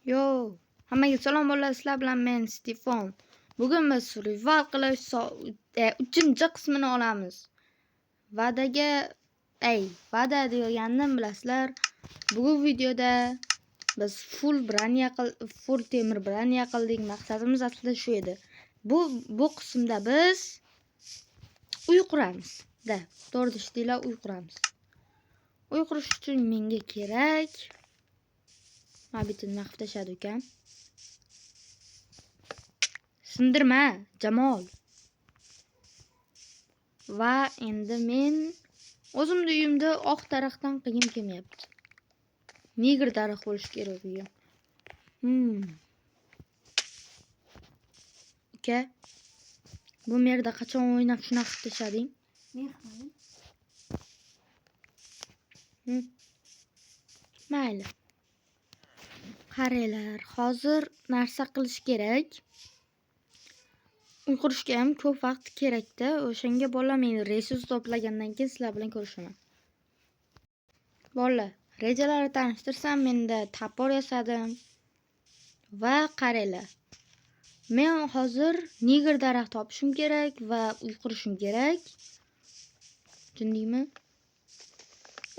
Yo, hammaga salom bolalar, sizlar bilan men Stefan. Bugun biz survival qilish 3-chi qismini olamiz. Va'da degandim bilasizlar. Bugun videoda biz full temir braniya qildik. Maqsadimiz aslida shu edi. Bu qismda biz uy quramiz. To'g'ri deshdinglar, uy quramiz. Uy qurish uchun menga kerak Mabitni tashladi ekan. Sindirma, Jamol. Va endi men o'zimning uyimda oq daraxtdan qilgim kelmayapti. Negr daraxt bo'lishi kerak uyim. Uka, bu yerda qachon o'ynab shunaqa qilib tashlading? Mayli. Qaranglar, hozir narsa qilish kerak. Uy qurishga ham ko'p vaqt kerak-da. O'shanga bolalar, men resurs to'plagandan keyin sizlar bilan ko'rishaman. Bolalar, rejalarni tanishtirsam, menda tapor yasadim. Va qaranglar. Men hozir negr daraxt topishim kerak va uy qurishim kerak. Tushundingmi?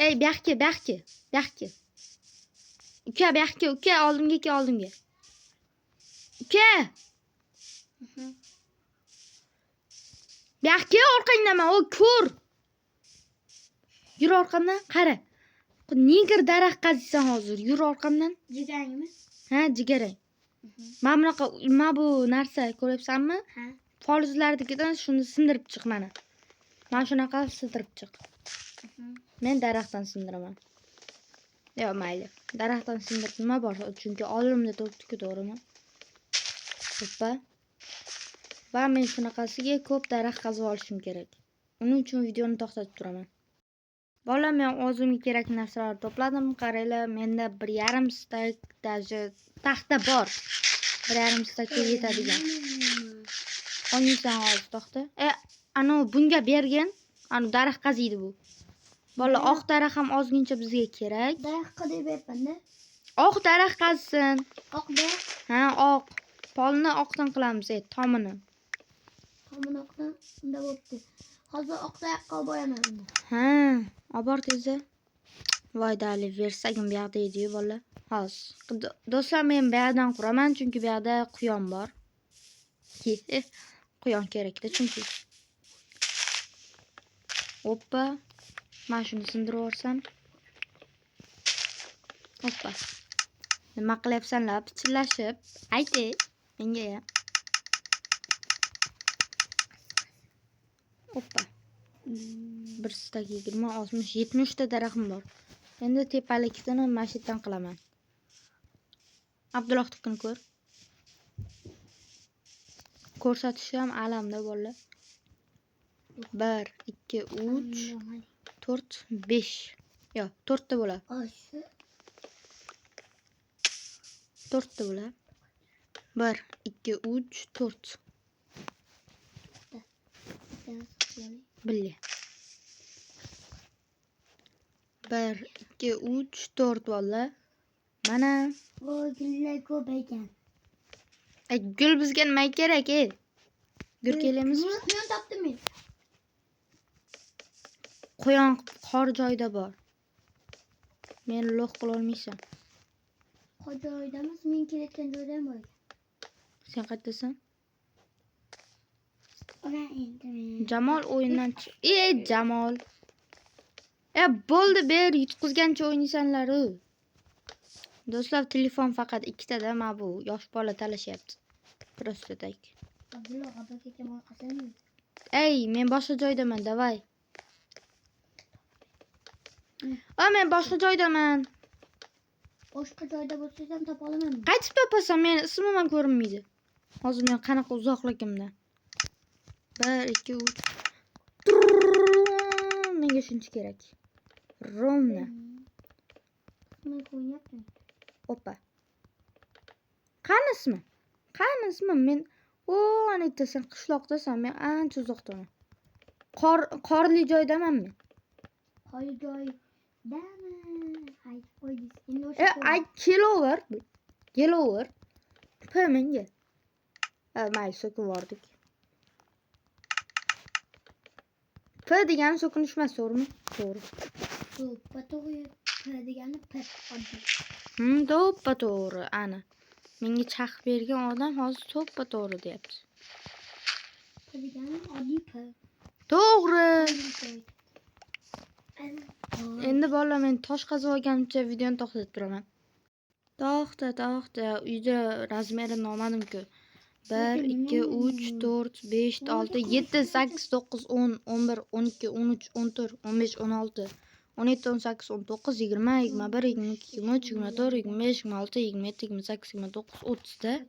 Ey, bu yoqqa. Uka, oldimga kel, oldimga. Uka! Bu yoqqa orqangdaman, o ko'r. Yur orqamdan, qara. Negr daraxt qaziysan hozir. Yur orqamdan. Jigarangmi? Ha, jigarang. Mana bu narsa ko'ryapsanmi? Ha. Folizlarnikidan shuni sindirib chiq mana. Mana shunaqa sindirib chiq. Men daraxtdan sindiraman. Yo, mayli. Daraxtdan sindirib nima bor? Chunki oldimda turibdi-ku, to'g'rimi? Hoppa. Va men shunaqasiga ko'p daraxt qazib olishim kerak. Uning uchun videoni to'xtatib turaman. Bolalar, men o'zimga kerak narsalarni to'pladim. Qaranglar, menda 1,5 stak даже taxta bor. 1,5 stakka yetadigan. O'ynaysan hozir to'xta. Ana bunga bergin. Ana daraxt qaziydi bu. Bolalar, oq daraxt ham ozgincha bizga kerak. Daraxt qilib berpanda. Oq daraxt qazsin. Oq daraxt. Ha, oq. Polni oqdan qilamiz, tomini. Tomini oqdan unda bo'pti. Hozir oq daraxtga boyaman unda. Ha, obor tezda. Voy dali, versagim bu yoqda edi-yu bolalar. Hozir. Do'stlar, men bu yoqdan quraman, chunki bu yoqda quyon bor. Quyon kerak-da chunki. Hoppa. Mana shuni sindirib yuborsam. Hoppa. Nima qilyapsanlar? Pichillashib. Ayting menga ham. Hoppa. 1 stak 20, 60, 70 ta daraxtim bor. Endi tepalikdan mana shu yerdan qilaman. Abdullohnikini ko'r. Ko'rsatishi ham alamda bolalar. 1, 2, 3, 4, 5. Yo, 4 ta bo'ladi. 4 ta bo'ladi. 1, 2, 3, 4. Billi. 1, 2, 3, 4 bolalar. Mana. Voy, gullar ko'p ekan. Gul bizga nima kerak, Gul kelamiz. Quyon topdim men. Quyon qor joyda bor. Men lo'q qila olmaysan. Qor joyda emas, men kelayotgan joyda ham bor. Sen qayerdasan? Ora endi. Jamol o'yindan chiq. Jamol. Bo'ldi, ber, yutqizgancha o'ynaysanlar. Do'stlar, telefon faqat 2 tada, mana bu yosh bola talashyapti. Просто так. Abdulloh aka ketaman qasam. Men boshqa joydaman, davay. Men boshqa joydaman. Boshqa joyda bo'lsam topa olaman. Qaytib topasan, men ismim ham ko'rinmaydi. Hozir men qanaqa uzoqligimdan. 1, 2, 3. Menga shuncha kerak. Ровно. Men qo'yapman. Hoppa. Qanismi? Men anitasan, qishloqdasan, men ancha uzoqdaman. Qorli joydaman men. Qorli joydami? Hay, qo'ydingiz. Endi Kelover. Kelaver. P menga. Mayli, so'kib yubordik. P degani so'kinish emas, to'g'rimi? To'g'ri. To'ppa to'g'ri. P degani P. Oddiy. To'ppa to'g'ri, ana. Menga chaqib bergan odam hozir to'ppa to'g'ri deyapti. P degani oddiy P. To'g'ri. Endi Endi bolalar, men tosh qazib olganimcha videoni to'xtatib turaman. To'xta. Uyda razmeri noma'lum-ku. 1, 2, 3, 4, 5, 6, 7, 8, 9, 10, 11, 12, 13, 14, 15, 16, 17, 18, 19, 20, 21, 22, 23, 24, 25, 26, 27, 28, 29, 30 da.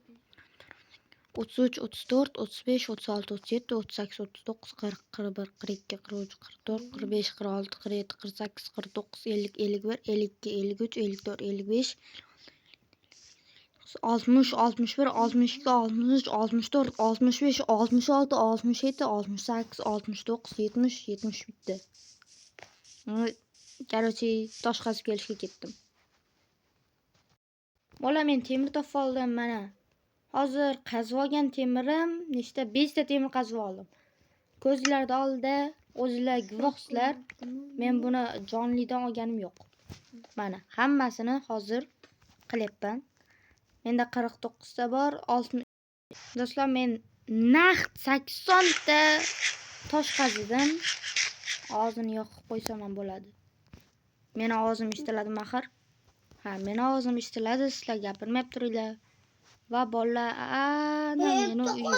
33, 34, 35, 36, 37, 38, 39, 40, 41, 42, 43, 44, 45, 46, 47, 48, 49, 50, 51, 52, 53, 54, 55, 60, 61, 62, 63, 64, 65, 66, 67, 68, 69, 70, 70 bitti. Короче, tosh qazib kelishga ketdim. Bola, men temir topib oldim mana. Hozir qazib olgan temirim nechta? 5 ta temir qazib oldim. Ko'zlarda oldida o'zinglar guvohsizlar. Men buni jonlidan olganim yo'q. Mana, hammasini hozir qilyapman. Menda 49 ta bor. 60. Do'stlar, men naqd 80 ta tosh qazidim. Og'zini yoqib qo'ysam ham bo'ladi. Meni ovozim eshitiladimi axir? Ha, meni ovozim eshitiladi, sizlar gapirmay turinglar. Va bolalar, ana meni uyim.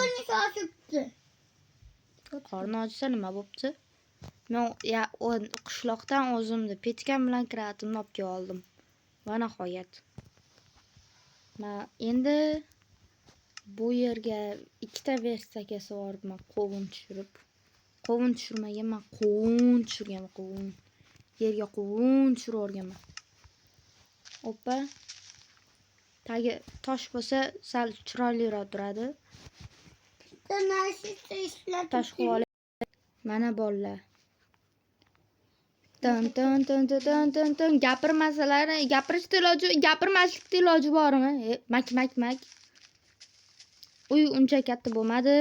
Qorni ochsa nima bo'pti? Men qishloqdan o'zimni petkam bilan kiratimni olib kelib oldim. Va nihoyat. Endi bu yerga ikkita verstaka svoribman, qovun tushirib. Qovun tushirmaganman, qovun tushirganman, qovun. Yerga qovun tushirib o'rganman. Oppa. Tagi tosh bo'lsa sal chiroyliroq turadi. Tosh qilib olay. Mana bolalar. Tan. Gapirmaslikda iloji bormi? Mak. Uy uncha katta bo'lmadi.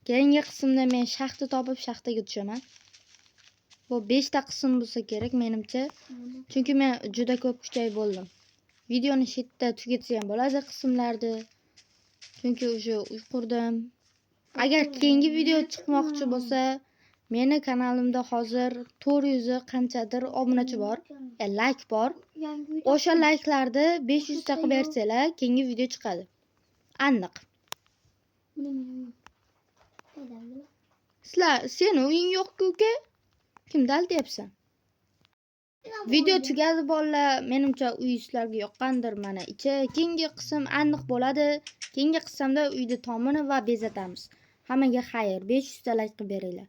Keyingi qismda men shaxta topib shaxtaga tushaman. Bu 5 ta qism bo'lsa kerak menimcha. Chunki men juda ko'p kuchayib bo'ldim. Videoni shetda tugatsa ham bo'ladi qismlarni. Chunki o'sha uy qurdim. Agar keyingi video chiqmoqchi bo'lsa, meni kanalimda hozir 400 qanchadir obunachi bor, like bor. O'sha like'larni 500 ta qilib bersanglar, keyingi video chiqadi. Aniq. Sizlar, seni uying yo'q-ku uka? Kimni aldayapsan? Video tugadi bolalar. Menimcha uy sizlarga yoqqandir. Mana ichi keyingi qism aniq bo'ladi. Keyingi qismda uyni tomini va bezatamiz. Hammaga xayr. 500 ta like qilib beringlar.